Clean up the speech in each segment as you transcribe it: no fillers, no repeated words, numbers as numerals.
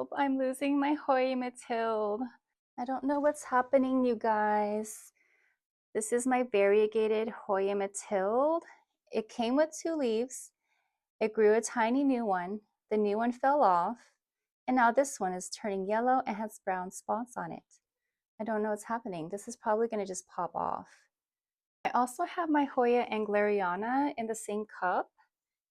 Help, I'm losing my Hoya matild. I don't know what's happening, you guys. This is my variegated Hoya matild. It came with 2 leaves. It grew a tiny new one. The new one fell off. And now this one is turning yellow and has brown spots on it. I don't know what's happening. This is probably going to just pop off. I also have my Hoya angleriana in the same cup.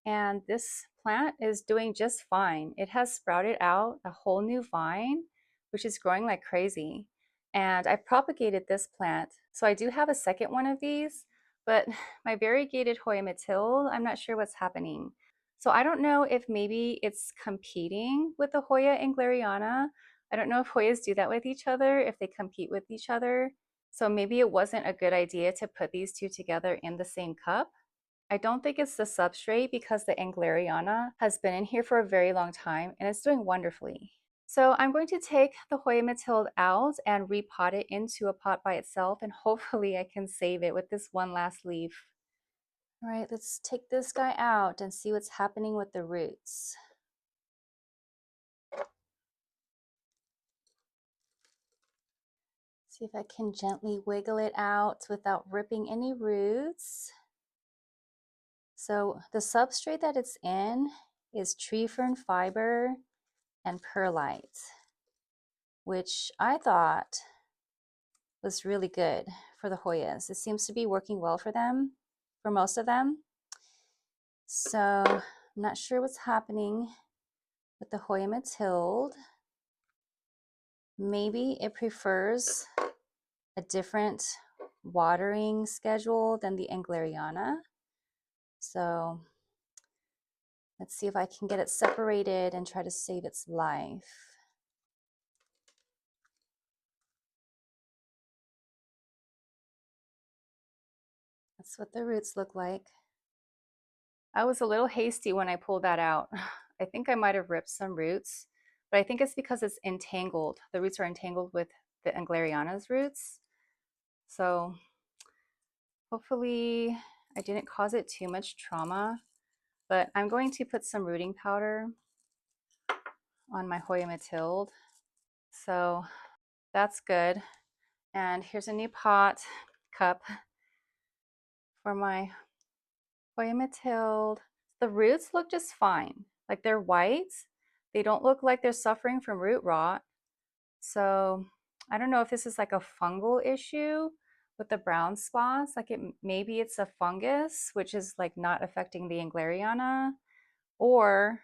And this plant is doing just fine. It has sprouted out a whole new vine, which is growing like crazy. And I propagated this plant. So I do have a second one of these, but my variegated Hoya matild, I'm not sure what's happening. So I don't know if maybe it's competing with the Hoya angleriana. I don't know if Hoyas do that with each other, if they compete with each other. So maybe it wasn't a good idea to put these two together in the same cup. I don't think it's the substrate because the angleriana has been in here for a very long time and it's doing wonderfully. So I'm going to take the Hoya matild out and repot it into a pot by itself, and hopefully I can save it with this one last leaf. All right, let's take this guy out and see what's happening with the roots. See if I can gently wiggle it out without ripping any roots. So the substrate that it's in is tree fern fiber and perlite, which I thought was really good for the Hoyas. It seems to be working well for them, for most of them. So I'm not sure what's happening with the Hoya matild. Maybe it prefers a different watering schedule than the angleriana. So let's see if I can get it separated and try to save its life. That's what the roots look like. I was a little hasty when I pulled that out. I think I might have ripped some roots, but I think it's because it's entangled. The roots are entangled with the angleriana's roots. So hopefully I didn't cause it too much trauma, but I'm going to put some rooting powder on my Hoya matild. So that's good. And here's a new cup for my Hoya matild. The roots look just fine. Like they're white. They don't look like they're suffering from root rot. So I don't know if this is like a fungal issue with the brown spots. Like maybe it's a fungus, which is like not affecting the angleriana. Or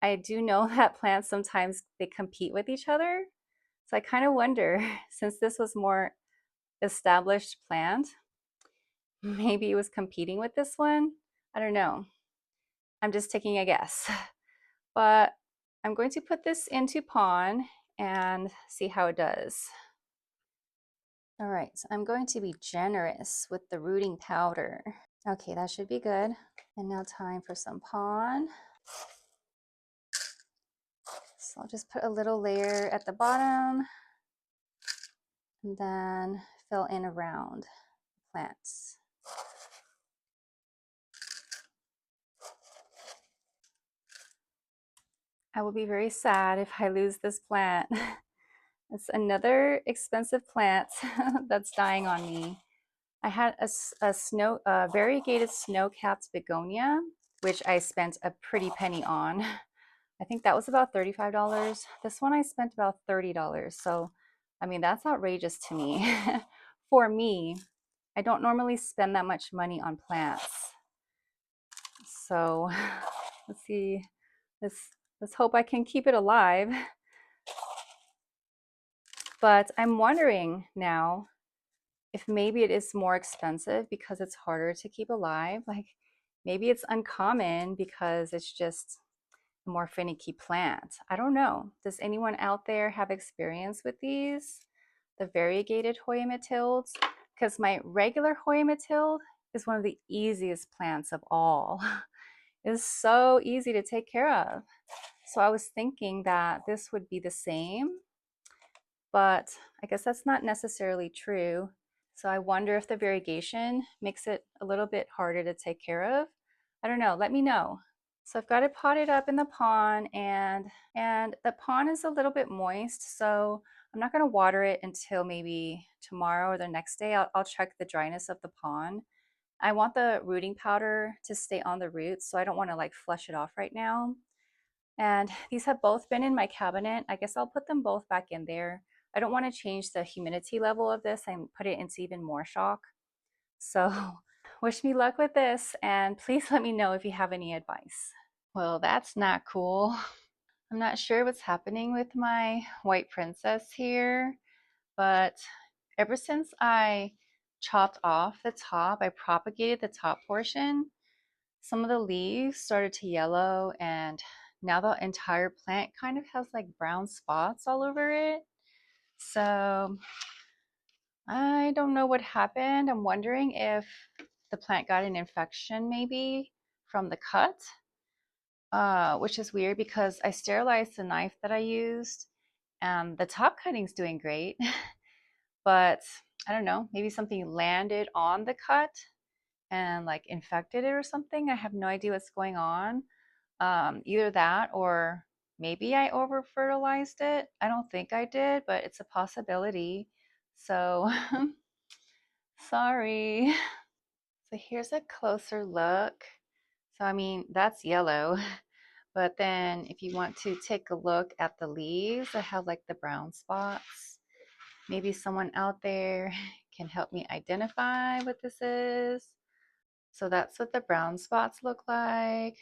I do know that plants sometimes they compete with each other. So I kind of wonder, since this was more established plant, maybe it was competing with this one. I don't know. I'm just taking a guess. But I'm going to put this into pon and see how it does. All right, so I'm going to be generous with the rooting powder. Okay, that should be good. And now time for some pon. So I'll just put a little layer at the bottom and then fill in around the plants. I will be very sad if I lose this plant. It's another expensive plant that's dying on me. I had a variegated snow-capped begonia, which I spent a pretty penny on. I think that was about $35. This one I spent about $30. So, I mean, that's outrageous to me. For me, I don't normally spend that much money on plants. So, let's see. Let's hope I can keep it alive. But I'm wondering now if maybe it is more expensive because it's harder to keep alive. Like maybe it's uncommon because it's just a more finicky plant. I don't know. Does anyone out there have experience with these? The variegated Hoya matilds? Because my regular Hoya matild is one of the easiest plants of all. It's so easy to take care of. So I was thinking that this would be the same, but I guess that's not necessarily true. So I wonder if the variegation makes it a little bit harder to take care of. I don't know. Let me know. So I've got it potted up in the pond, and the pond is a little bit moist, so I'm not going to water it until maybe tomorrow or the next day. I'll check the dryness of the pond. I want the rooting powder to stay on the roots, so I don't want to like flush it off right now. And these have both been in my cabinet. I guess I'll put them both back in there. I don't want to change the humidity level of this and put it into even more shock. So wish me luck with this, and please let me know if you have any advice. Well, that's not cool. I'm not sure what's happening with my white princess here, but ever since I chopped off the top, I propagated the top portion, some of the leaves started to yellow, and now the entire plant kind of has like brown spots all over it. So I don't know what happened. I'm wondering if the plant got an infection maybe from the cut, which is weird because I sterilized the knife that I used and the top cutting's doing great. But I don't know, maybe something landed on the cut and like infected it or something. I have no idea what's going on. Either that or maybe I over fertilized it. I don't think I did, but it's a possibility. So sorry. So here's a closer look. So I mean, that's yellow. But then if you want to take a look at the leaves, I have like the brown spots. Maybe someone out there can help me identify what this is. So that's what the brown spots look like.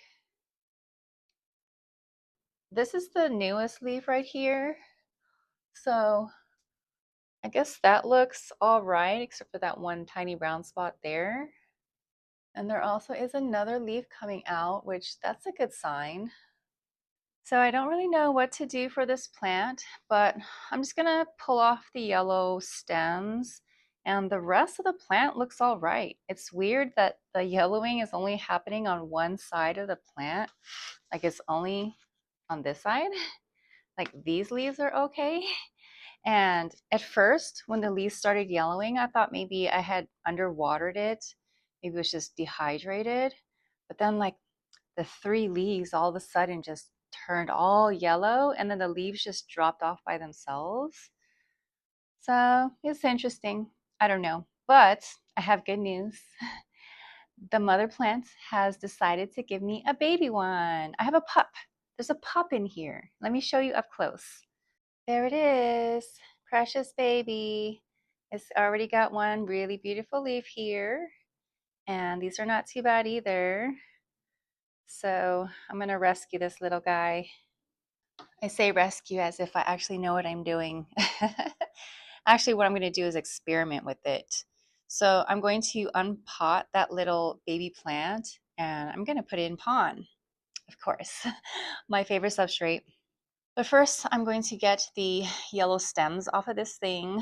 This is the newest leaf right here. So I guess that looks all right, except for that one tiny brown spot there. And there also is another leaf coming out, which that's a good sign. So I don't really know what to do for this plant, but I'm just gonna pull off the yellow stems, and the rest of the plant looks all right. It's weird that the yellowing is only happening on one side of the plant. Like it's only on this side. Like these leaves are okay. And at first, when the leaves started yellowing, I thought maybe I had underwatered it. Maybe it was just dehydrated. But then like the three leaves all of a sudden just turned all yellow, and then the leaves just dropped off by themselves. So it's interesting. I don't know. But I have good news. The mother plant has decided to give me a baby one. I have a pup. There's a pup in here. Let me show you up close. There it is. Precious baby. It's already got one really beautiful leaf here. And these are not too bad either. So I'm going to rescue this little guy. I say rescue as if I actually know what I'm doing. Actually, what I'm going to do is experiment with it. So I'm going to unpot that little baby plant and I'm going to put it in pond, of course, my favorite substrate. But first, I'm going to get the yellow stems off of this thing.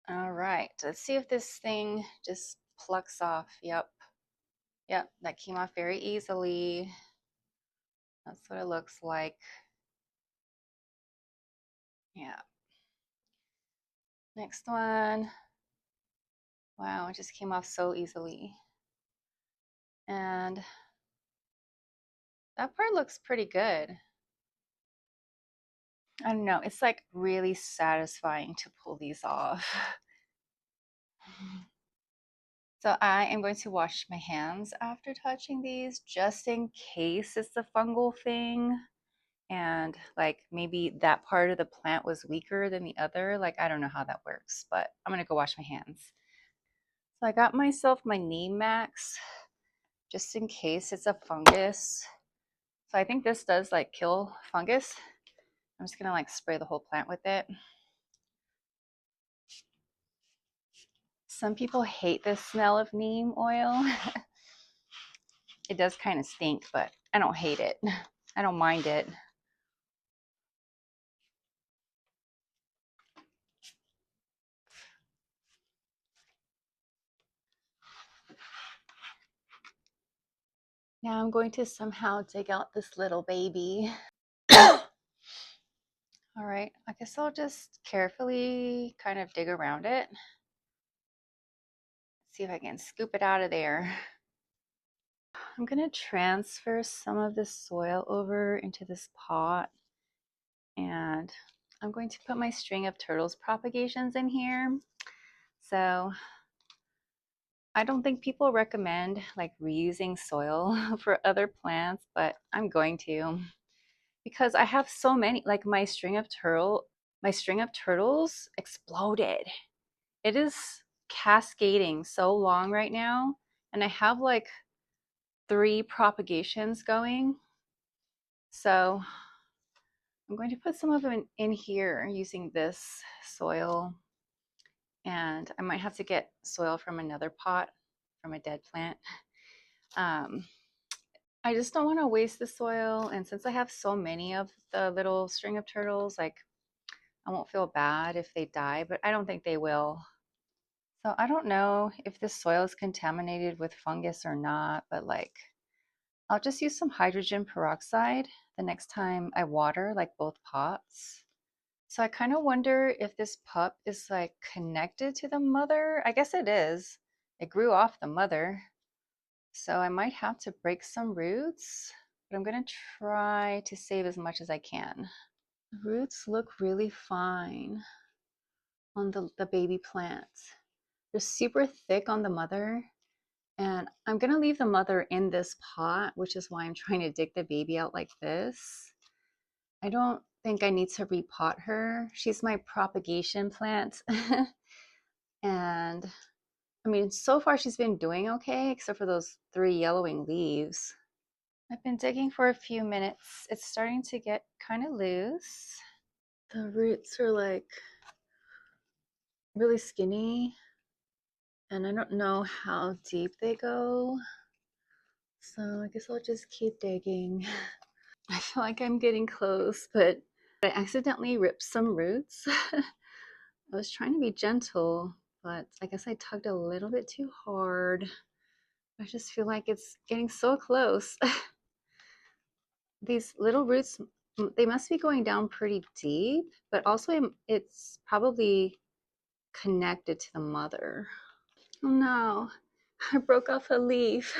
All right, let's see if this thing just plucks off. Yep, that came off very easily. That's what it looks like. Yeah. Next one. Wow, it just came off so easily. And that part looks pretty good. I don't know, it's like really satisfying to pull these off. So I am going to wash my hands after touching these just in case it's a fungal thing. And like maybe that part of the plant was weaker than the other. Like I don't know how that works, but I'm gonna go wash my hands. So I got myself my neem max just in case it's a fungus. So I think this does like kill fungus. I'm just gonna like spray the whole plant with it. Some people hate the smell of neem oil. It does kind of stink, but I don't hate it. I don't mind it. Now I'm going to somehow dig out this little baby. All right, I guess I'll just carefully kind of dig around it. See if I can scoop it out of there. I'm gonna transfer some of this soil over into this pot, and I'm going to put my string of turtles propagations in here. So I don't think people recommend like reusing soil for other plants, but I'm going to because I have so many. Like my string of turtles exploded. It is cascading so long right now, and I have like 3 propagations going. So I'm going to put some of them in here using this soil, and I might have to get soil from another pot from a dead plant. I just don't want to waste the soil, and since I have so many of the little string of turtles, like I won't feel bad if they die, but I don't think they will. So I don't know if this soil is contaminated with fungus or not, but like I'll just use some hydrogen peroxide the next time I water like both pots. So I kind of wonder if this pup is like connected to the mother. I guess it is. It grew off the mother. So I might have to break some roots, but I'm gonna try to save as much as I can. The roots look really fine on the baby plants. They're super thick on the mother, and I'm gonna leave the mother in this pot, which is why I'm trying to dig the baby out like this. I don't think I need to repot her. She's my propagation plant. And I mean, so far she's been doing okay, except for those 3 yellowing leaves. I've been digging for a few minutes. It's starting to get kind of loose. The roots are like really skinny, and I don't know how deep they go. So I guess I'll just keep digging. I feel like I'm getting close, but I accidentally ripped some roots. I was trying to be gentle, but I guess I tugged a little bit too hard. I just feel like it's getting so close. These little roots, they must be going down pretty deep, but also it's probably connected to the mother. Oh no, I broke off a leaf.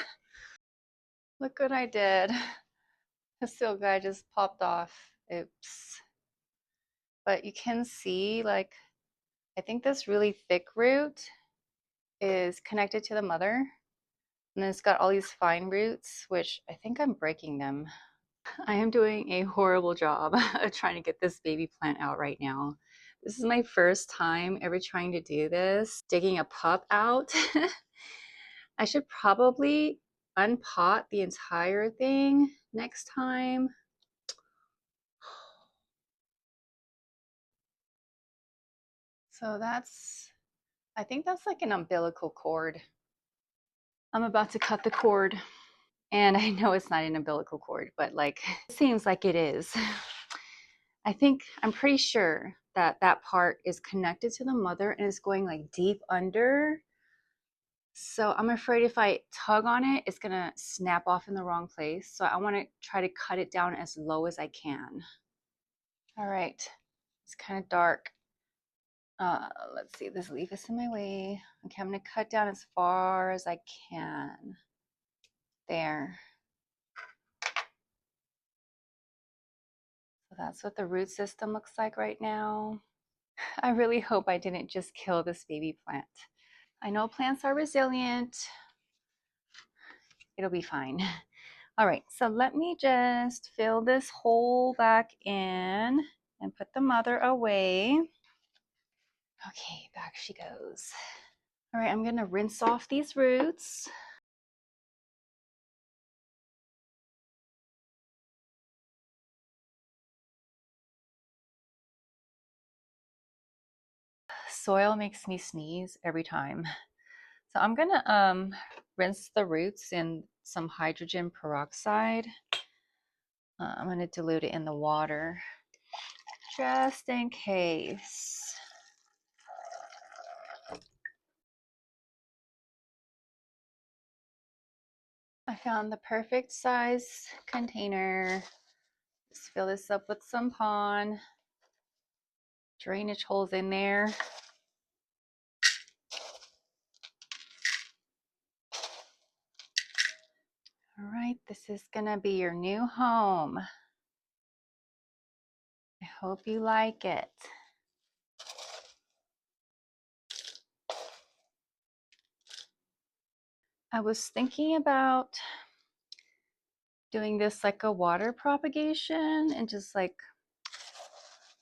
Look what I did. The seal guy just popped off. Oops. But you can see, like, I think this really thick root is connected to the mother. And then it's got all these fine roots, which I think I'm breaking them. I am doing a horrible job of trying to get this baby plant out right now. This is my first time ever trying to do this, digging a pup out. I should probably unpot the entire thing next time. So I think that's like an umbilical cord. I'm about to cut the cord, and I know it's not an umbilical cord, but like it seems like it is. I'm pretty sure that that part is connected to the mother and is going like deep under. So I'm afraid if I tug on it, it's gonna snap off in the wrong place. So I want to try to cut it down as low as I can. All right, it's kind of dark. Let's see, this leaf is in my way. Okay, I'm gonna cut down as far as I can. There. So that's what the root system looks like right now. I really hope I didn't just kill this baby plant. I know plants are resilient. It'll be fine. All right, so let me just fill this hole back in and put the mother away. Okay, back she goes. All right, I'm gonna rinse off these roots. Soil makes me sneeze every time. So I'm gonna rinse the roots in some hydrogen peroxide. I'm gonna dilute it in the water just in case. I found the perfect size container. Just fill this up with some pond. Drainage holes in there. All right, this is gonna be your new home. I hope you like it. I was thinking about doing this like a water propagation and just like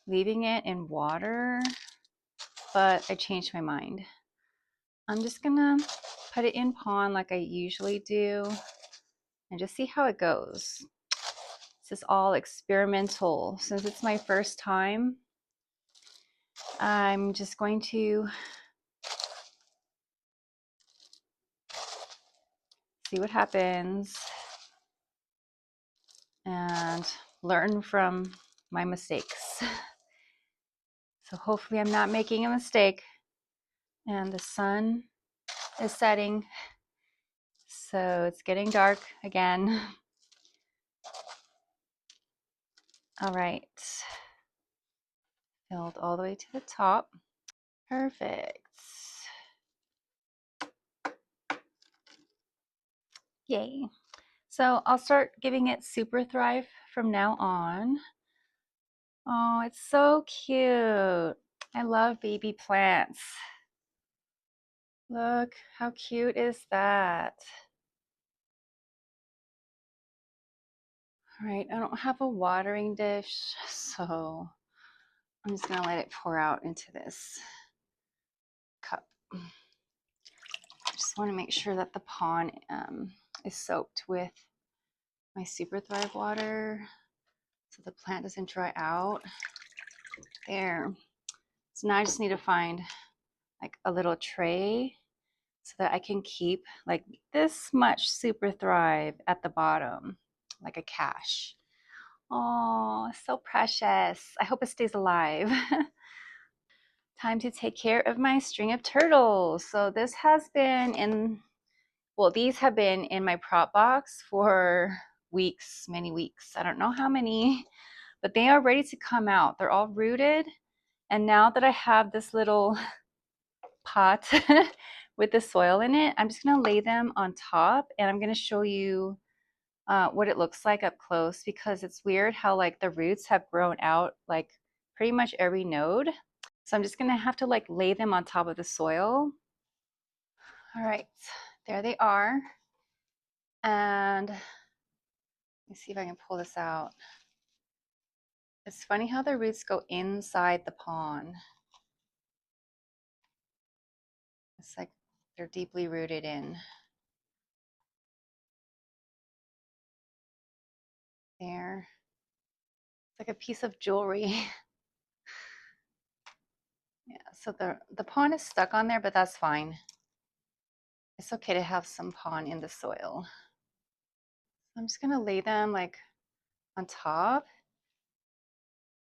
leaving it in water, but I changed my mind. I'm just gonna put it in pond like I usually do and just see how it goes. This is all experimental. Since it's my first time, I'm just going to see what happens and learn from my mistakes. So hopefully I'm not making a mistake. And the sun is setting, so it's getting dark again. All right, filled all the way to the top. Perfect. Yay. So I'll start giving it Super Thrive from now on. Oh, it's so cute. I love baby plants. Look, how cute is that? All right, I don't have a watering dish, so I'm just gonna let it pour out into this cup. I just want to make sure that the pond is soaked with my Super Thrive water so the plant doesn't dry out. There. So now I just need to find like a little tray so that I can keep like this much Super Thrive at the bottom, like a cache. Oh, so precious. I hope it stays alive. Time to take care of my string of turtles. So this has been in, well, these have been in my prop box for weeks, many weeks. I don't know how many, but they are ready to come out. They're all rooted. And now that I have this little pot with the soil in it, I'm just gonna lay them on top and I'm gonna show you what it looks like up close, because it's weird how like the roots have grown out like pretty much every node. So I'm just gonna have to like lay them on top of the soil. All right, there they are. And let me see if I can pull this out. It's funny how the roots go inside the pond. It's like they're deeply rooted in. There. It's like a piece of jewelry. Yeah, so the pond is stuck on there, but that's fine. It's okay to have some pond in the soil. I'm just gonna lay them like on top,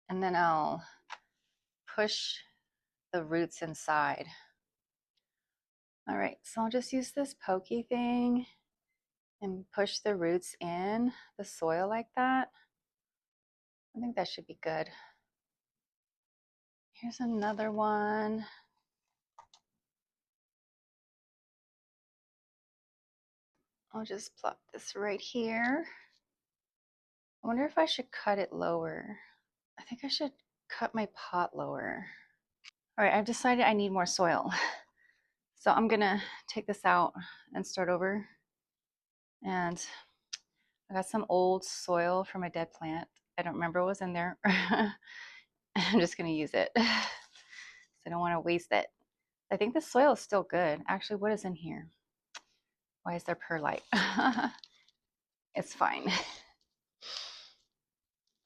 and then I'll push the roots inside. All right, so I'll just use this pokey thing and push the roots in the soil like that. I think that should be good. Here's another one. I'll just plop this right here. I wonder if I should cut it lower. I think I should cut my pot lower. All right, I've decided I need more soil. So I'm gonna take this out and start over. And I got some old soil from a dead plant. I don't remember what was in there. I'm just gonna use it. So I don't wanna waste it. I think the soil is still good. Actually, what is in here? Why is there perlite? It's fine.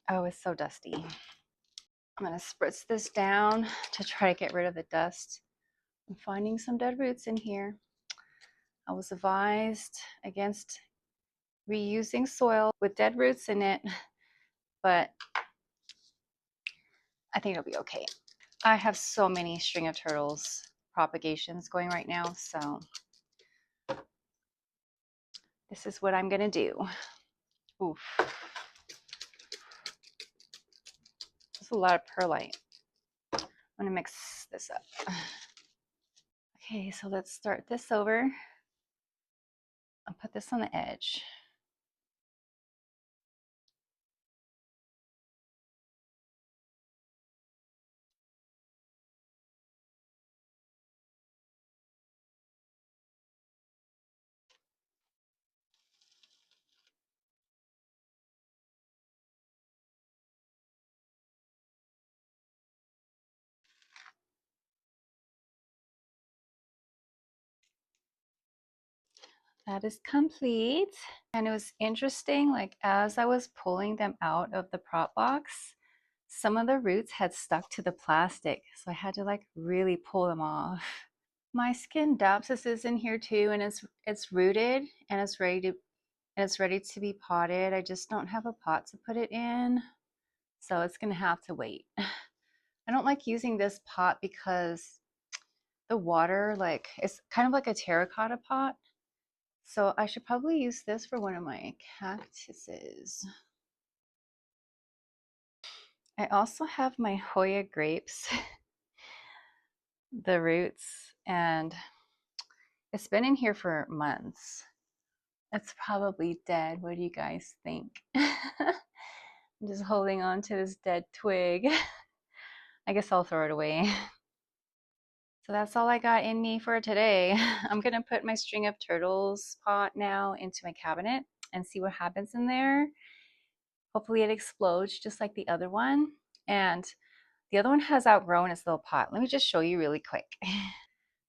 Oh, it's so dusty. I'm gonna spritz this down to try to get rid of the dust. I'm finding some dead roots in here. I was advised against reusing soil with dead roots in it, but I think it'll be okay. I have so many string of turtles propagations going right now, so this is what I'm gonna do. Oof. There's a lot of perlite. I'm gonna mix this up. Okay, so let's start this over. I'll put this on the edge. That is complete. And it was interesting, like as I was pulling them out of the prop box, some of the roots had stuck to the plastic. So I had to like really pull them off. My Scindapsus is in here too, and it's rooted and it's ready to be potted. I just don't have a pot to put it in. So it's gonna have to wait. I don't like using this pot because the water, like, it's kind of like a terracotta pot. So I should probably use this for one of my cactuses. I also have my Hoya grapes, the roots, and it's been in here for months. It's probably dead. What do you guys think? I'm just holding on to this dead twig. I guess I'll throw it away. So that's all I got in me for today. I'm gonna put my string of turtles pot now into my cabinet and see what happens in there. Hopefully it explodes just like the other one. And the other one has outgrown its little pot. Let me just show you really quick.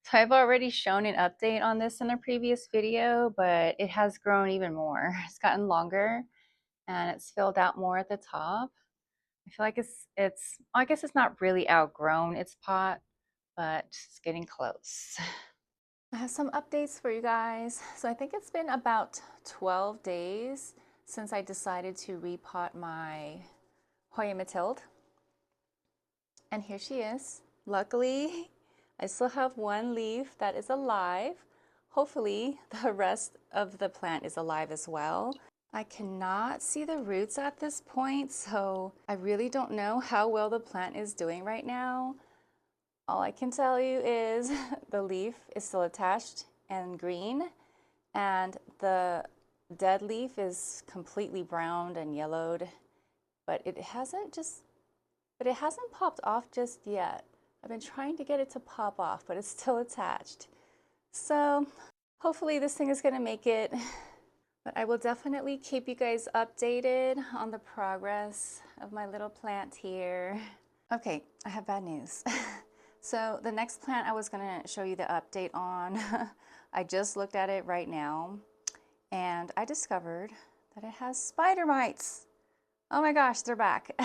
So I've already shown an update on this in a previous video, but it has grown even more. It's gotten longer and it's filled out more at the top. I feel like I guess it's not really outgrown its pot, but it's getting close. I have some updates for you guys. So I think it's been about 12 days since I decided to repot my Hoya matild. And here she is. Luckily, I still have one leaf that is alive. Hopefully, the rest of the plant is alive as well. I cannot see the roots at this point, so I really don't know how well the plant is doing right now. All I can tell you is the leaf is still attached and green, and the dead leaf is completely browned and yellowed, but it hasn't popped off just yet. I've been trying to get it to pop off, but it's still attached. So hopefully this thing is gonna make it. But I will definitely keep you guys updated on the progress of my little plant here. Okay, I have bad news. So the next plant I was gonna show you the update on, I just looked at it right now and I discovered that it has spider mites. Oh my gosh, they're back.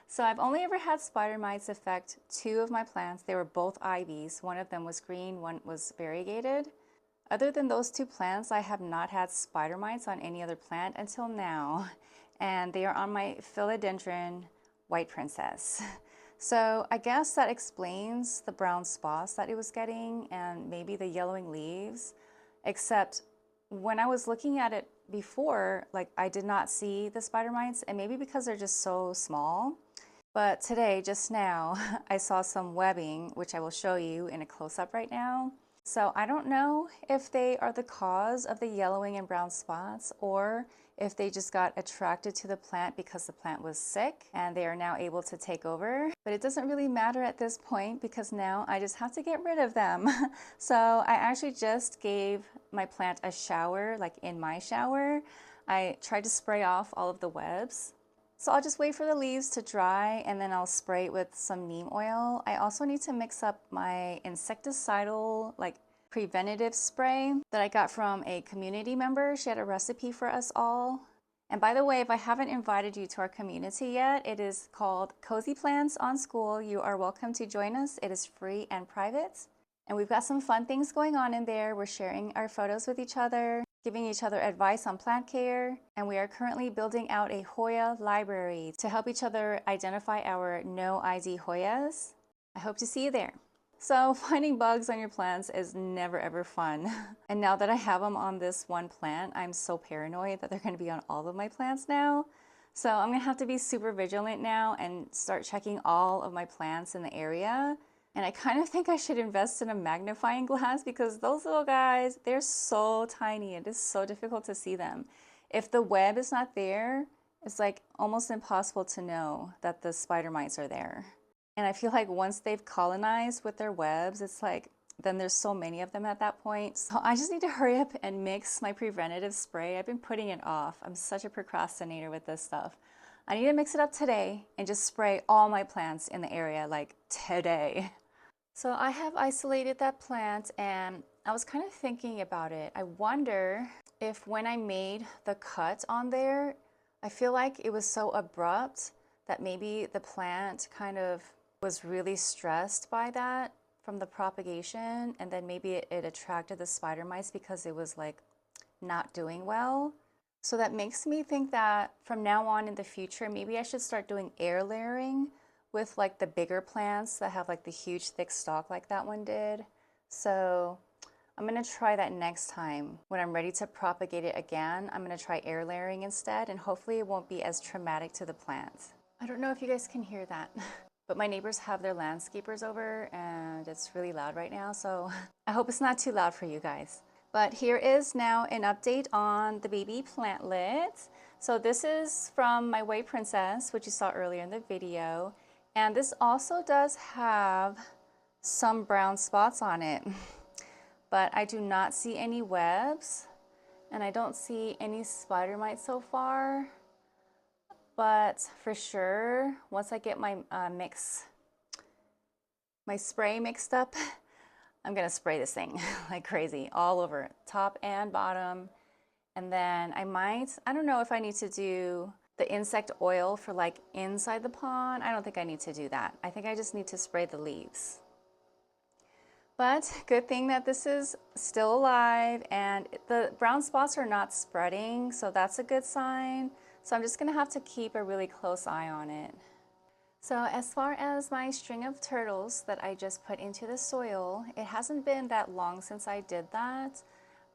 So I've only ever had spider mites affect two of my plants. They were both ivies. One of them was green, one was variegated. Other than those two plants, I have not had spider mites on any other plant until now. And they are on my philodendron white princess. So I guess that explains the brown spots that it was getting and maybe the yellowing leaves. Except when I was looking at it before, like I did not see the spider mites, and maybe because they're just so small. But today, just now, I saw some webbing, which I will show you in a close-up right now. So I don't know if they are the cause of the yellowing and brown spots, or if they just got attracted to the plant because the plant was sick and they are now able to take over. But it doesn't really matter at this point because now I just have to get rid of them. So I actually just gave my plant a shower, like in my shower. I tried to spray off all of the webs. So I'll just wait for the leaves to dry and then I'll spray it with some neem oil. I also need to mix up my insecticidal, like preventative spray that I got from a community member. She had a recipe for us all. And by the way, if I haven't invited you to our community yet, it is called Cozy Plants on SKOOL. You are welcome to join us. It is free and private. And we've got some fun things going on in there. We're sharing our photos with each other, giving each other advice on plant care, and we are currently building out a Hoya library to help each other identify our no ID Hoyas. I hope to see you there. So finding bugs on your plants is never ever fun. And now that I have them on this one plant, I'm so paranoid that they're going to be on all of my plants now. So I'm going to have to be super vigilant now and start checking all of my plants in the area. And I kind of think I should invest in a magnifying glass because those little guys, they're so tiny. It is so difficult to see them. If the web is not there, it's like almost impossible to know that the spider mites are there. And I feel like once they've colonized with their webs, it's like, then there's so many of them at that point. So I just need to hurry up and mix my preventative spray. I've been putting it off. I'm such a procrastinator with this stuff. I need to mix it up today and just spray all my plants in the area like today. So I have isolated that plant and I was kind of thinking about it. I wonder if when I made the cut on there, I feel like it was so abrupt that maybe the plant kind of was really stressed by that from the propagation, and then maybe it attracted the spider mites because it was like not doing well. So that makes me think that from now on in the future, maybe I should start doing air layering with like the bigger plants that have like the huge thick stalk like that one did. So I'm gonna try that next time. When I'm ready to propagate it again, I'm gonna try air layering instead, and hopefully it won't be as traumatic to the plant. I don't know if you guys can hear that, but my neighbors have their landscapers over and it's really loud right now, so I hope it's not too loud for you guys. But here is now an update on the baby plantlets. So this is from my white princess, which you saw earlier in the video. And this also does have some brown spots on it, but I do not see any webs and I don't see any spider mites so far. But for sure, once I get my my spray mixed up, I'm gonna spray this thing like crazy all over, top and bottom. And then I don't know if I need to do the insect oil for like inside the pond. I don't think I need to do that. I think I just need to spray the leaves. But good thing that this is still alive and the brown spots are not spreading, so that's a good sign. So I'm just gonna have to keep a really close eye on it. So as far as my string of turtles that I just put into the soil, it hasn't been that long since I did that,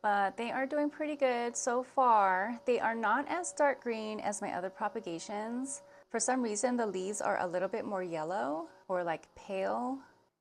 but they are doing pretty good so far. They are not as dark green as my other propagations. For some reason, the leaves are a little bit more yellow or like pale,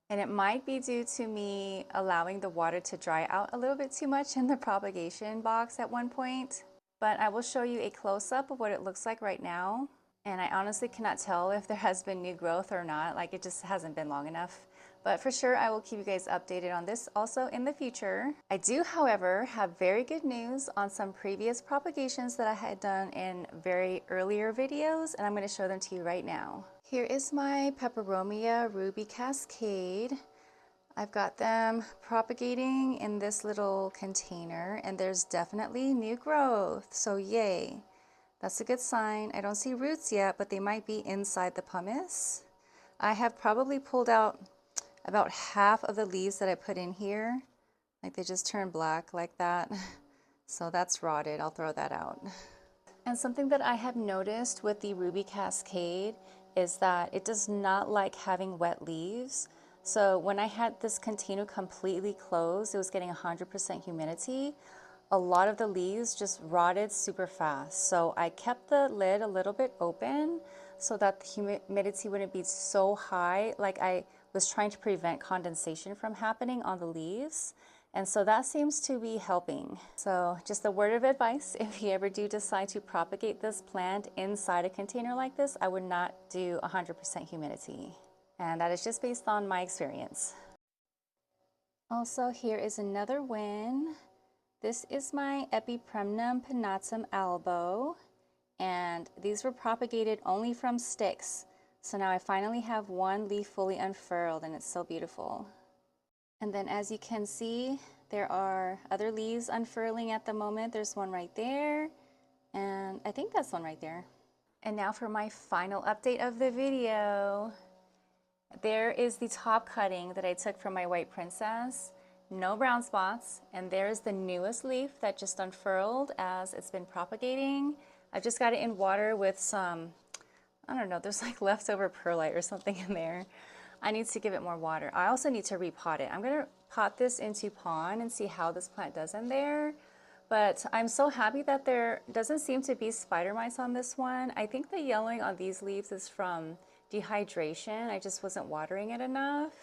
and it might be due to me allowing the water to dry out a little bit too much in the propagation box at one point. But I will show you a close-up of what it looks like right now. And I honestly cannot tell if there has been new growth or not, like it just hasn't been long enough. But for sure, I will keep you guys updated on this also in the future. I do, however, have very good news on some previous propagations that I had done in very earlier videos, and I'm going to show them to you right now. Here is my Peperomia Ruby Cascade. I've got them propagating in this little container, and there's definitely new growth, so yay. That's a good sign. I don't see roots yet, but they might be inside the pumice. I have probably pulled out about half of the leaves that I put in here. Like they just turned black like that. So that's rotted. I'll throw that out. And something that I have noticed with the Ruby Cascade is that it does not like having wet leaves. So when I had this container completely closed, it was getting 100% humidity. A lot of the leaves just rotted super fast. So I kept the lid a little bit open so that the humidity wouldn't be so high. Like I was trying to prevent condensation from happening on the leaves. And so that seems to be helping. So just a word of advice, if you ever do decide to propagate this plant inside a container like this, I would not do 100% humidity. And that is just based on my experience. Also, here is another win. This is my Epipremnum pinnatum albo, and these were propagated only from sticks. So now I finally have one leaf fully unfurled, and it's so beautiful. And then as you can see, there are other leaves unfurling at the moment. There's one right there, and I think that's one right there. And now for my final update of the video. There is the top cutting that I took from my white princess. No brown spots, and there's the newest leaf that just unfurled as it's been propagating. I just got it in water with some, I don't know, there's like leftover perlite or something in there. I need to give it more water. I also need to repot it. I'm gonna pot this into pond and see how this plant does in there. But I'm so happy that there doesn't seem to be spider mites on this one. I think the yellowing on these leaves is from dehydration. I just wasn't watering it enough.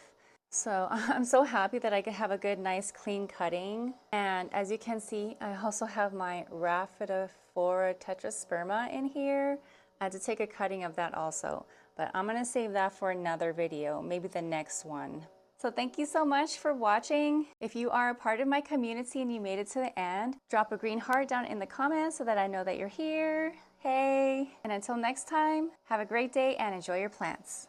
So I'm so happy that I could have a good, nice, clean cutting. And as you can see, I also have my Rhaphidophora tetrasperma in here. I had to take a cutting of that also, but I'm gonna save that for another video, maybe the next one. So thank you so much for watching. If you are a part of my community and you made it to the end, drop a green heart down in the comments so that I know that you're here. Hey, and until next time, have a great day and enjoy your plants.